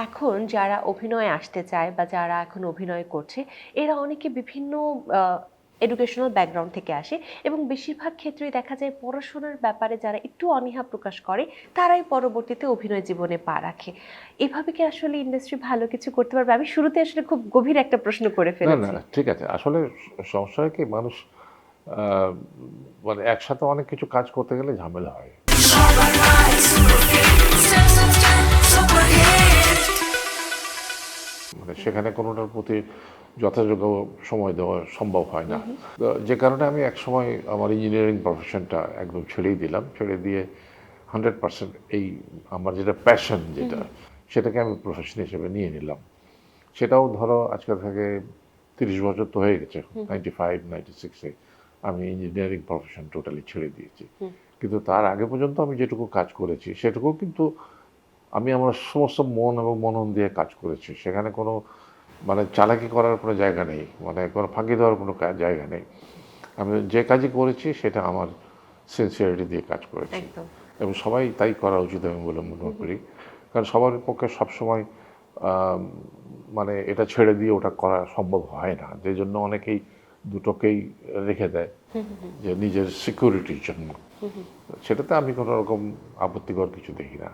এখন যারা অভিনয়ে আসতে চায় বা যারা এখন অভিনয় করছে, এরা অনেকে বিভিন্ন এডুকেশনাল ব্যাকগ্রাউন্ড থেকে আসে এবং বেশিরভাগ ক্ষেত্রেই দেখা যায় পড়াশোনার ব্যাপারে যারা একটু অনীহা প্রকাশ করে তারাই পরবর্তীতে অভিনয় জীবনে পা রাখে। এভাবে কি আসলে ইন্ডাস্ট্রি ভালো কিছু করতে পারবে? আমি শুরুতে আসলে খুব গভীর একটা প্রশ্ন করে না, না, ফেলেছি। না, ঠিক আছে। আসলে সমস্যা হয় কি, মানুষ আহ, মানে একসাথে অনেক কিছু কাজ করতে গেলে ঝামেলা হয়। মানে সেখানে কোনোটার প্রতি যথাযোগ্য সময় দেওয়া সম্ভব হয় না। তো যে কারণে আমি একসময় আমার ইঞ্জিনিয়ারিং প্রফেশনটা একদম ছেড়েই দিলাম। ছেড়ে দিয়ে 100% এই আমার যেটা প্যাশন, যেটা সেটাকে আমি প্রফেশন হিসেবে নিয়ে নিলাম। সেটাও ধরো আজকে থেকে 30 বছর তো হয়ে গেছে। 95-96-এ আমি ইঞ্জিনিয়ারিং প্রফেশন টোটালি ছেড়ে দিয়েছি। কিন্তু তার আগে পর্যন্ত আমি যেটুকু কাজ করেছি সেটুকু কিন্তু আমি আমার সমস্ত মন এবং মনন দিয়ে কাজ করেছি। সেখানে কোনো মানে চালাকি করার কোনো জায়গা নেই, মানে কোনো ফাঁকি দেওয়ার কোনো জায়গা নেই। আমি যে কাজই করেছি সেটা আমার সিনসিয়ারিটি দিয়ে কাজ করেছি, একদম। এবং সবাই তাই করা উচিত আমি বলে মনে করি। কারণ সবার পক্ষে সবসময় মানে এটা ছেড়ে দিয়ে ওটা করা সম্ভব হয় না, যে জন্য অনেকেই দুটোকেই রেখে দেয় যে নিজের সিকিউরিটির জন্য। সেটাতে আমি কোনো রকম আপত্তিকর কিছু দেখি না।